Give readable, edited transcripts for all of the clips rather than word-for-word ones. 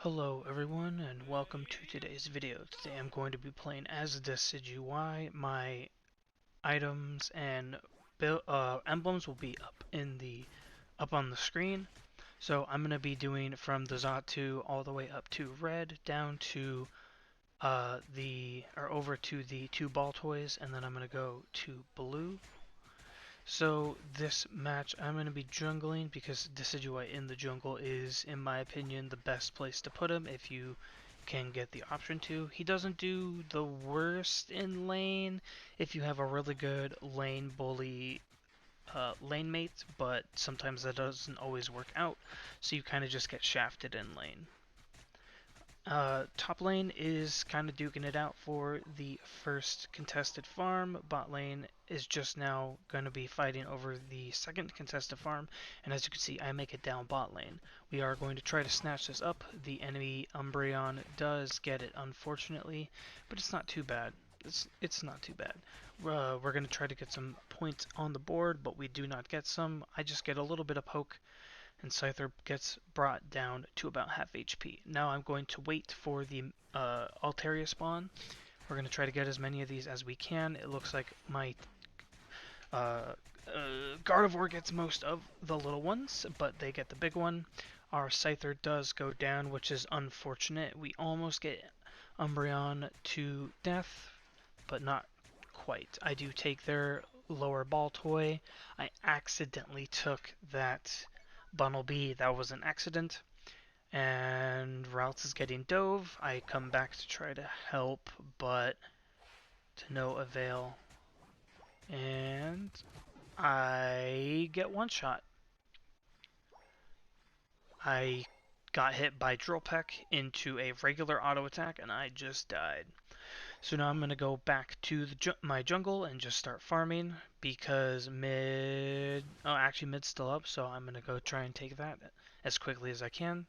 Hello everyone and welcome to today's video. Today I'm going to be playing as Decidueye. My items and emblems will be up on the screen. So I'm going to be doing from the Zatu all the way up to red down to over to the two ball toys, and then I'm going to go to blue. So this match I'm going to be jungling because Decidueye in the jungle is, in my opinion, the best place to put him if you can get the option to. He doesn't do the worst in lane if you have a really good lane bully lane mate, but sometimes that doesn't always work out, so you kind of just get shafted in lane. Top lane is kind of duking it out for the first contested farm. Bot lane is just now going to be fighting over the second contested farm, and as you can see, I make it down bot lane. We are going to try to snatch this up. The enemy Umbreon does get it, unfortunately, but it's not too bad. It's not too bad. We're going to try to get some points on the board, but we do not get some. I just get a little bit of poke, and Scyther gets brought down to about half HP. Now I'm going to wait for the Altaria spawn. We're going to try to get as many of these as we can. It looks like my Gardevoir gets most of the little ones, but they get the big one. Our Scyther does go down, which is unfortunate. We almost get Umbreon to death, but not quite. I do take their lower ball toy. I accidentally took that Bunnelby. That was an accident. And Routes is getting dove. I come back to try to help, but to no avail. And I get one shot. I got hit by Drill Peck into a regular auto attack, and I just died. So now I'm going to go back to my jungle and just start farming because actually mid's still up, so I'm going to go try and take that as quickly as I can.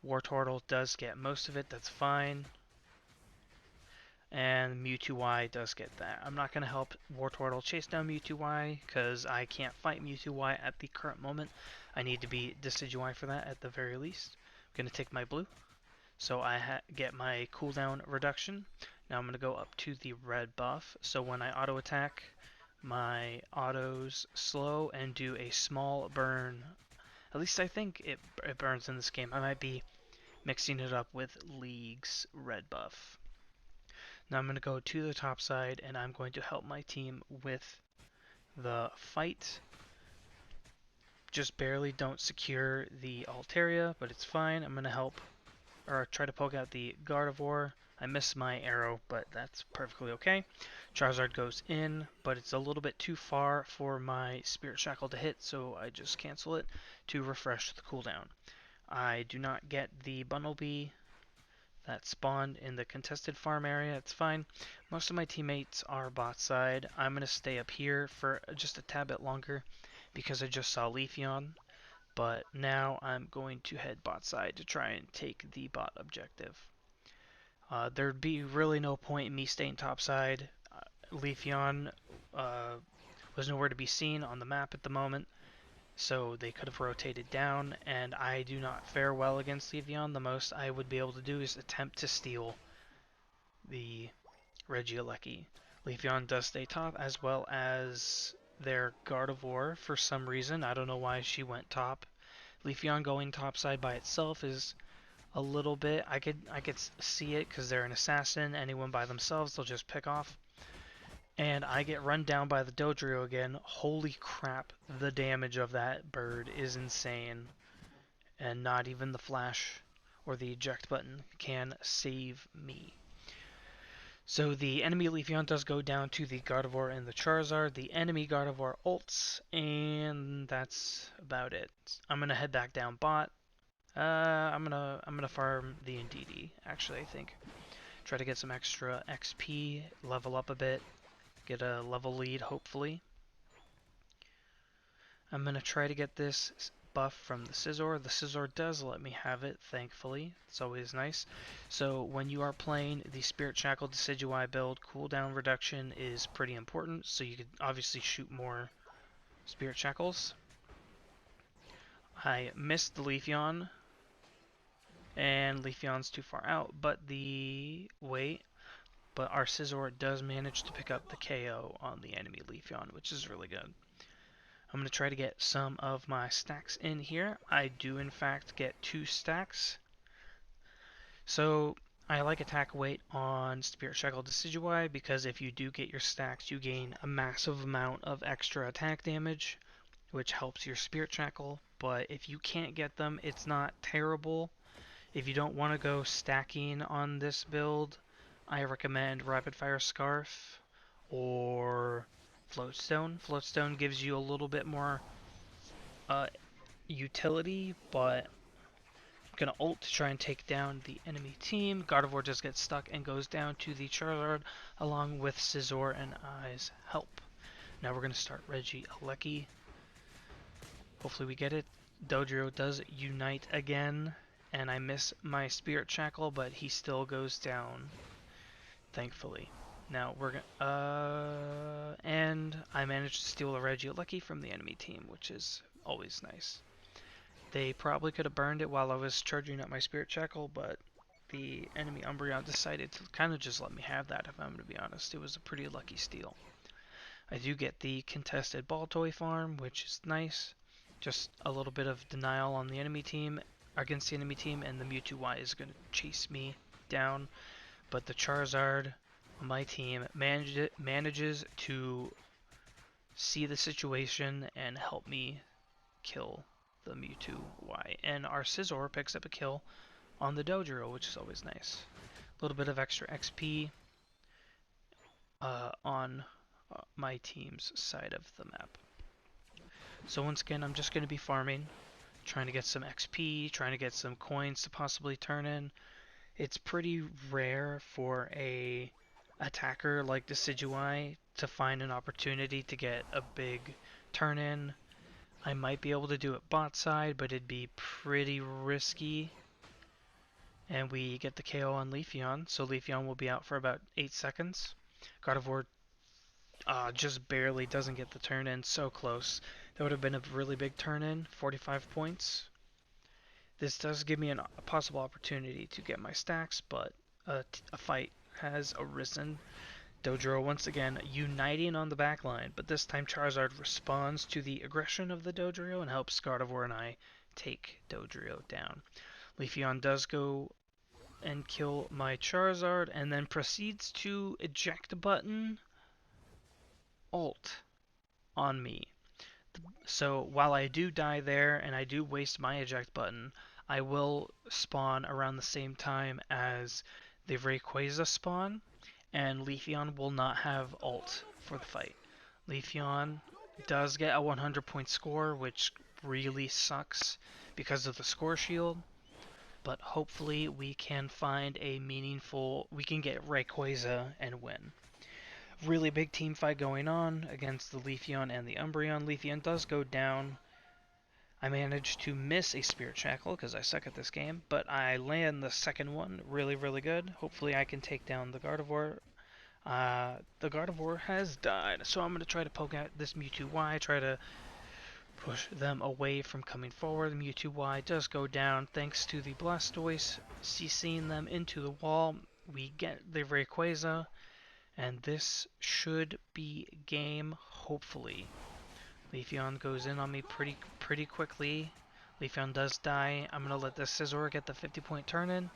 Wartortle does get most of it, that's fine. And Mewtwo does get that. I'm not going to help Wartortle chase down Mewtwo because I can't fight Mewtwo at the current moment. I need to be Decidueye for that at the very least. I'm going to take my blue. So I get my cooldown reduction. Now I'm going to go up to the red buff. So when I auto attack, my autos slow and do a small burn. At least I think it burns in this game. I might be mixing it up with League's red buff. Now I'm going to go to the top side and I'm going to help my team with the fight. Just barely don't secure the Altaria, but it's fine. I'm going to help or try to poke out the Gardevoir. I missed my arrow, but that's perfectly okay. Charizard goes in, but it's a little bit too far for my Spirit Shackle to hit, so I just cancel it to refresh the cooldown. I do not get the Bunnelby that spawned in the contested farm area. It's fine. Most of my teammates are bot side. I'm going to stay up here for just a tad bit longer because I just saw Leafeon. But now I'm going to head bot side to try and take the bot objective. There'd be really no point in me staying top side. Leafeon was nowhere to be seen on the map at the moment, so they could have rotated down, and I do not fare well against Leafeon. The most I would be able to do is attempt to steal the Regieleki. Leafeon does stay top, as well as their Gardevoir for some reason. I don't know why she went top. Leafeon going topside by itself is a little bit. I could see it because they're an assassin. Anyone by themselves, they'll just pick off. And I get run down by the Dodrio again. Holy crap, the damage of that bird is insane. And not even the flash or the eject button can save me. So the enemy Leafeon does go down to the Gardevoir and the Charizard. The enemy Gardevoir ults, and that's about it. I'm gonna head back down bot. I'm gonna farm the Indeedee, actually, I think. Try to get some extra XP, level up a bit, get a level lead, hopefully. I'm gonna try to get this buff from the Scizor. The Scizor does let me have it, thankfully. It's always nice. So when you are playing the Spirit Shackle Decidueye build, cooldown reduction is pretty important, so you could obviously shoot more Spirit Shackles. I missed the Leafeon, and and Leafeon's too far out, but our Scizor does manage to pick up the KO on the enemy Leafeon, which is really good. I'm going to try to get some of my stacks in here. I do in fact get 2 stacks. So I like attack weight on Spirit Shackle Decidueye because if you do get your stacks, you gain a massive amount of extra attack damage, which helps your Spirit Shackle. But if you can't get them, it's not terrible. If you don't want to go stacking on this build, I recommend Rapid Fire Scarf or Floatstone. Floatstone gives you a little bit more utility, but I'm gonna ult to try and take down the enemy team. Gardevoir just gets stuck and goes down to the Charizard along with Scizor and I's help. Now we're gonna start Regieleki. Hopefully we get it. Dodrio does unite again, and I miss my Spirit Shackle, but he still goes down, thankfully. Now we're gonna, and I managed to steal a Regieleki from the enemy team, which is always nice. They probably could have burned it while I was charging up my Spirit Shackle, but the enemy Umbreon decided to kind of just let me have that, if I'm going to be honest. It was a pretty lucky steal. I do get the contested Baltoy farm, which is nice. Just a little bit of denial on the enemy team, against the enemy team, and the Mewtwo is going to chase me down. But the Charizard on my team manages to see the situation and help me kill the Mewtwo. And our Scizor picks up a kill on the Dodrio, which is always nice. A little bit of extra XP on my team's side of the map. So once again, I'm just going to be farming, trying to get some XP, trying to get some coins to possibly turn in. It's pretty rare for a attacker like Decidueye to find an opportunity to get a big turn in. I might be able to do it bot side, but it'd be pretty risky. And we get the KO on Leafeon, so Leafeon will be out for about 8 seconds. Gardevoir just barely doesn't get the turn in, so close. That would have been a really big turn in, 45 points. This does give me a possible opportunity to get my stacks, but a fight has arisen. Dodrio once again uniting on the back line, but this time Charizard responds to the aggression of the Dodrio and helps Gardevoir and I take Dodrio down. Leafeon does go and kill my Charizard and then proceeds to eject button ult on me. So while I do die there and I do waste my eject button, I will spawn around the same time as the Rayquaza spawn, and Leafeon will not have ult for the fight. Leafeon does get a 100 point score, which really sucks because of the score shield, but hopefully we can find a we can get Rayquaza and win. Really big team fight going on against the Leafeon and the Umbreon. Leafeon does go down. I managed to miss a Spirit Shackle because I suck at this game, but I land the second one really, really good. Hopefully I can take down the Gardevoir. The Gardevoir has died, so I'm going to try to poke at this Mewtwo, try to push them away from coming forward. The Mewtwo does go down thanks to the Blastoise CCing them into the wall. We get the Rayquaza, and this should be game, hopefully. Leafeon goes in on me pretty quickly. Leafeon does die. I'm going to let this Scizor get the 50 point turn in.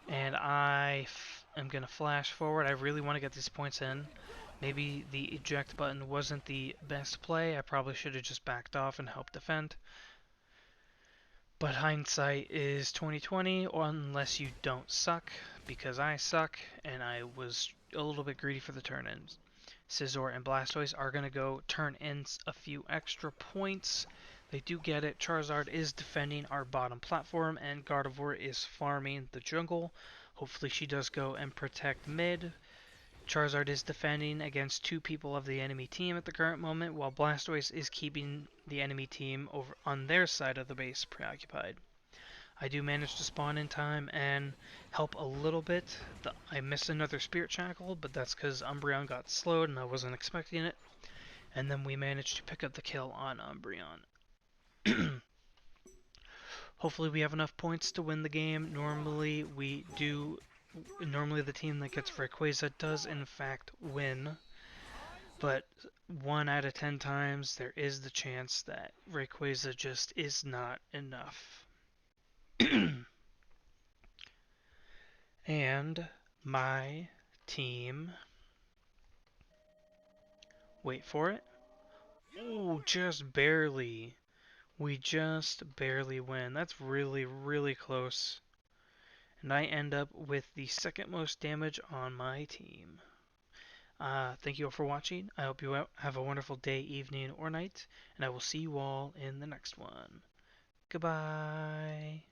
And I am going to flash forward. I really want to get these points in. Maybe the eject button wasn't the best play. I probably should have just backed off and helped defend. But hindsight is 20/20, unless you don't suck, because I suck, and I was a little bit greedy for the turn-ins. Scizor and Blastoise are going to go turn in a few extra points. They do get it. Charizard is defending our bottom platform, and Gardevoir is farming the jungle. Hopefully she does go and protect mid. Charizard is defending against 2 people of the enemy team at the current moment, while Blastoise is keeping the enemy team over on their side of the base preoccupied. I do manage to spawn in time and help a little bit. I missed another Spirit Shackle, but that's because Umbreon got slowed and I wasn't expecting it. And then we managed to pick up the kill on Umbreon. Hopefully we have enough points to win the game. Normally we do. Normally the team that gets Rayquaza does in fact win. But 1 out of 10 times there is the chance that Rayquaza just is not enough. And my team, wait for it. Ooh, just barely. We just barely win. That's really, really close. And I end up with the second most damage on my team. Thank you all for watching. I hope you have a wonderful day, evening, or night, and I will see you all in the next one. Goodbye.